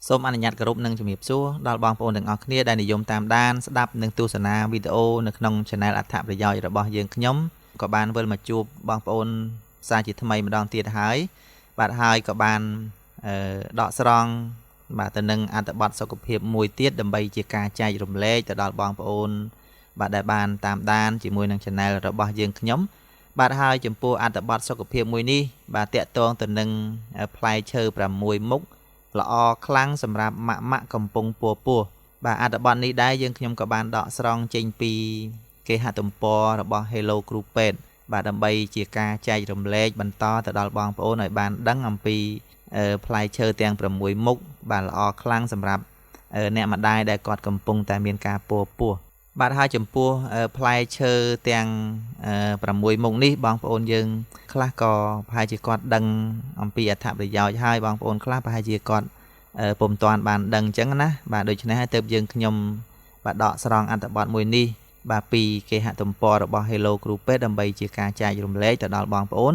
សូមអនុញ្ញាតគោរពនិងជំរាបសួរដល់បងប្អូនទាំងអស់គ្នាដែលនិយមតាមដានស្ដាប់និងទស្សនាវីដេអូនៅក្នុង Channel អត្ថប្រយោជន៍របស់យើងខ្ញុំក៏បានវិលមកជួបបងប្អូនសារជាថ្មីម្ដងទៀតហើយបាទហើយក៏បានដកស្រង់បាទទៅនឹងអត្ថបទសុខភាពមួយទៀតដើម្បីជាការចែករំលែកទៅដល់បងប្អូនបាទដែលបានតាមដានជាមួយនឹង Channel របស់យើងខ្ញុំបាទហើយចំពោះអត្ថបទសុខភាពមួយនេះបាទតាក់ទងទៅនឹងផ្លែឈើ6មុខល្អខ្លាំងសម្រាប់ម៉ាក់កំពុងពោះបាទអត្ថបទនេះដែរយើងខ្ញុំក៏បានដកស្រង់ចេញពីគេហទំព័ររបស់ Hello គ្រូពេទ្យបាទដើម្បីជាការចែករំលែកបន្តទៅដល់បងប្អូនឲ្យបានដឹងអំពីផ្លែឈើទាំង6មុខបាទល្អខ្លាំងសម្រាប់អ្នកម្ដាយដែលគាត់កំពុងតែមានការពោះបាទហើយចំពោះផ្លែឈើទាំង6មុខនេះបងប្អូនយើងខ្លះក៏ប្រហែលជាគាត់ដឹងអំពីអត្ថប្រយោជន៍ហើយបងប្អូនខ្លះប្រហែលជាគាត់ពុំទាន់បានដឹងអញ្ចឹងណាបាទដូច្នេះហើយទើបយើងខ្ញុំបាទដកស្រង់អត្ថបទមួយនេះបាទពីគេហទំព័ររបស់ Hello គ្រូពេទ្យដើម្បីជាការចែករំលែកទៅដល់បងប្អូន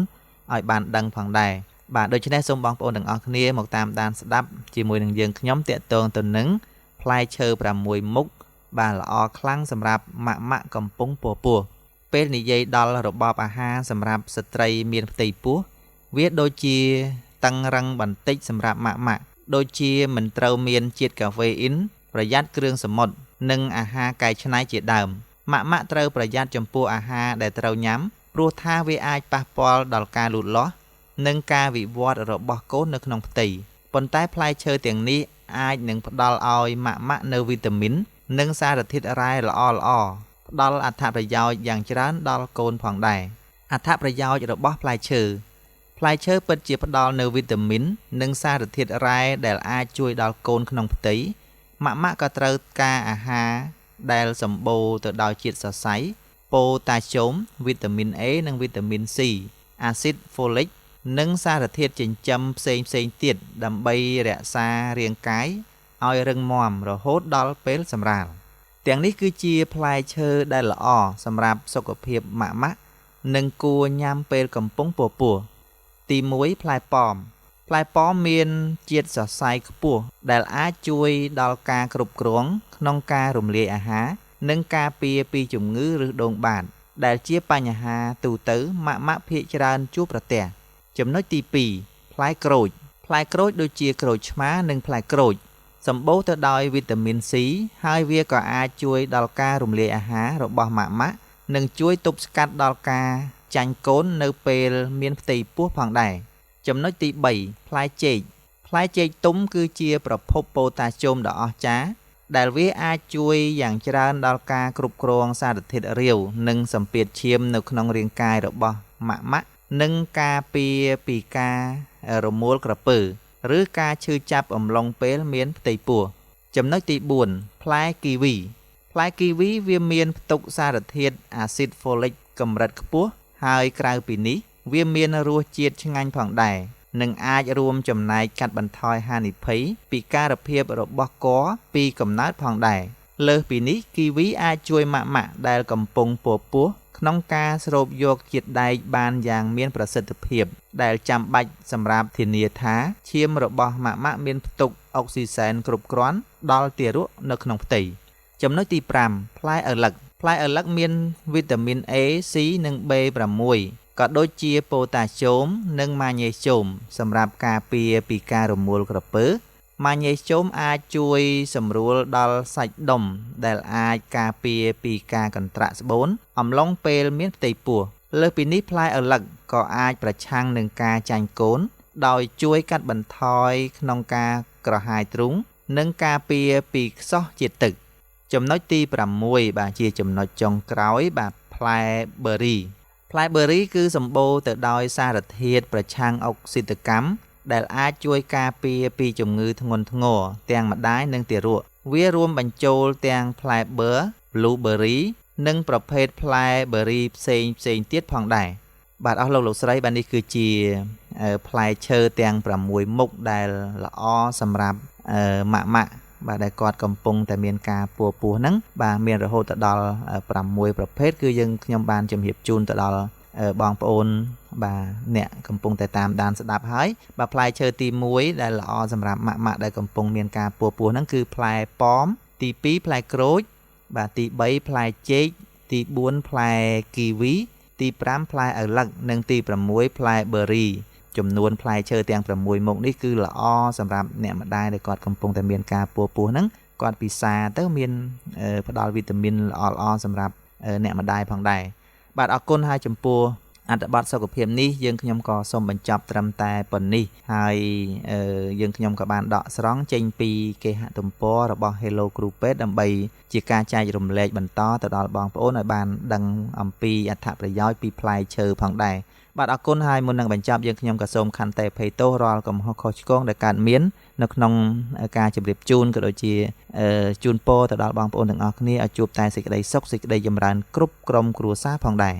ឲ្យបានដឹងផងដែរបាទដូច្នេះសូមបងប្អូនទាំងអស់គ្នាមកតាមដានស្ដាប់ជាមួយនឹងយើងខ្ញុំតាក់ទងទៅនឹងផ្លែឈើ6មុខបាទល្អខ្លាំងសម្រាប់ម៉ាក់កំពុងពោះពេលនិយាយដល់របបអាហារសម្រាប់ស្ត្រីមានផ្ទៃពោះវាដូចជាតឹងរឹងបន្តិចសម្រាប់ម៉ាក់ដូចជាមិនត្រូវមានជាតិកាហ្វេអ៊ីនប្រយ័ត្នគ្រឿងសមុទ្រនិងអាហារកែច្នៃជាដើមម៉ាក់ត្រូវប្រយ័ត្នចំពោះអាហារដែលត្រូវញ៉ាំព្រោះថាវាអាចប៉ះពាល់ដល់ការលូតលាស់និងការវិវត្តរបស់កូននៅក្នុងផ្ទៃប៉ុន្តែផ្លែឈើទាំងនេះអាចនឹងផ្ដល់ឲ្យម៉ាក់នៅវីតាមីននិងសារធាតុរ៉ែល្អផ្ដល់អត្ថប្រយោជន៍យ៉ាងច្រើនដល់កូនផងដែរអត្ថប្រយោជន៍របស់ផ្លែឈើពិតជាផ្ដល់នូវវីតាមីននិងសារធាតុរ៉ែដែលអាចជួយដល់កូនក្នុងផ្ទៃម៉ាក់ក៏ត្រូវការអាហារដែលសម្បូរទៅដោយជាតិសរសៃប៉ូតាស្យូមវីតាមីន A និងវីតាមីន C អាស៊ីតហ្វូលិកនិងសារធាតុចិញ្ចឹមផ្សេងទៀតដើម្បីរក្សារាងកាយឲ្យរឹងមាំរហូតដល់ពេលសម្រាលទាំងនេះគឺជាផ្លែឈើដែលល្អសម្រាប់សុខភាពម៉ាក់និងគួរញ៉ាំពេលកំពុងពោះទី1ផ្លែប៉ោមមានជាតិសរសៃខ្ពស់ដែលអាចជួយដល់ការគ្រប់គ្រងក្នុងការរំលាយអាហារនិងការពារពីជំងឺឬដូងបាតដែលជាបញ្ហាទូទៅម៉ាក់ភាគច្រើនជួបប្រទះចំណុចទី2ផ្លែក្រូចដូចជាក្រូចឆ្មានិងផ្លែក្រូចសម្បូរទៅដោយវីតាមីន C ហើយវាក៏អាចជួយដល់ការរំលាយអាហាររបស់ម៉ាក់និងជួយទប់ស្កាត់ដល់ការចាញ់កូននៅពេលមានផ្ទៃពោះផងដែរចំណុចទី3ផ្លែចេកទុំគឺជាប្រភពប៉ូតាស្យូមដ៏អស្ចារ្យដែលវាអាចជួយយ៉ាងច្រើនដល់ការគ្រប់គ្រងសារធាតុរាវនិងសម្ពាធឈាមនៅក្នុងរាងកាយរបស់ម៉ាក់និងការពារពីការរមួលក្រពើឬការឈឺចាប់អំឡុងពេលមានផ្ទៃពោះចំណុចទី4ផ្លែគីវីវាមានផ្ទុកសារធាតុអាស៊ីតហ្វូលិកកម្រិតខ្ពស់ហើយក្រៅពីនេះវាមានរសជាតិឆ្ងាញ់ផងដែរនិងអាចរួមចំណែកកាត់បន្ថយហានិភ័យពិការភាពរបស់កពីកំណើតផងដែរលើសពីនេះគីវីអាចជួយម៉ាក់ដែលកំពុងពោះក្នុងការស្រូបយកជាតិដែកបានយ៉ាងមានប្រសិទ្ធភាពដែលចាំបាច់សម្រាប់ធានាថាឈាមរបស់ម៉ាក់មានផ្ទុកអុកស៊ីសែនគ្រប់គ្រាន់ដល់ទារកនៅក្នុងផ្ទៃចំណុចទី5ផ្លែឪឡឹកមានវីតាមីន A, C និង B6 ក៏ដូចជាប៉ូតាស្យូមនិងម៉ាញ៉េស្យូមសម្រាប់ការពារពីការរមួលក្រពើម៉ាញ៉េស្យូមអាចជួយសម្រួលដល់សាច់ដុំដែលអាចការពារពីការកន្ត្រាក់ស្បូនអំឡុងពេលមានផ្ទៃពោះលើសពីនេះផ្លែឪឡឹកក៏អាចប្រឆាំងនឹងការចាញ់កូនដោយជួយកាត់បន្ថយក្នុងការក្រហាយទ្រូងនិងការពារពីខ្សោះជាតិទឹកចំណុចទី6បាទជាចំណុចចុងក្រោយបាទផ្លែប៊ឺរីគឺសម្បូរទៅដោយសារធាតុប្រឆាំងអុកស៊ីតកម្មដែលអាចជួយការពារពីជំងឺធ្ងន់ធ្ងរទាំងម្ដាយនិងទារកវារួមបញ្ចូលទាំងផ្លែប៊ឺ blueberry និងប្រភេទផ្លែប៊ឺរីផ្សេងទៀតផងដែរបាទអស់លោកស្រីបាទនេះគឺជាផ្លែឈើទាំង6មុខដែលល្អសម្រាប់ម៉ាក់បាទដែលគាត់កំពុងតែមានការពោះហ្នឹងបាទមានរហូតដល់6ប្រភេទគឺខ្ញុំបានជំរាបជូនទៅដល់ បងប្អូនបាទអ្នកកំពុងតែតាមដានស្ដាប់ហើយបាទផ្លែឈើទី1ដែលល្អសម្រាប់ម៉ាក់ដែលកំពុងមានការពោះពោះហ្នឹងគឺផ្លែប៉ោមទី2ផ្លែក្រូចបាទទី3ផ្លែចេកទី4ផ្លែគីវីទី5ផ្លែឪឡឹកនិងទី6ផ្លែប៊ឺរីចំនួនផ្លែឈើទាំង6មុខនេះគឺល្អសម្រាប់អ្នកម្ដាយដែលគាត់កំពុងតែមានការពោះពោះហ្នឹងគាត់ពិសាទៅមានផ្ដល់វីតាមីនល្អៗសម្រាប់អ្នកម្ដាយផងដែរបាទអរគុណហើយចំពោះអត្ថបទសុខភាពនេះយើងខ្ញុំក៏សូមបញ្ចប់ត្រឹមតែប៉ុណ្នេះហើយយើងខ្ញុំក៏បានដកស្រង់ចេញពីគេហទំព័ររបស់ Hello គ្រូពេទ្យដើម្បីជាការចែករំលែកបន្តទៅដល់បងប្អូនឲ្យបានដឹងអំពីអត្ថប្រយោជន៍ពីផ្លែឈើផងដែរបាទអរគុណហើយមុននឹងបញ្ចប់យើងខ្ញុំក៏សូមខន្តីអភ័យទោសរាល់កំហុសខុសឆ្គងដែលកើតមាននៅក្នុងការជម្រាបជូនក៏ដូចជាជូនពរទៅដល់បងប្អូនទាំងអស់គ្នាឲ្យជួបតែសេចក្តីសុខសេចក្តីចម្រើនគ្រប់ក្រុមគ្រួសារផងដែរ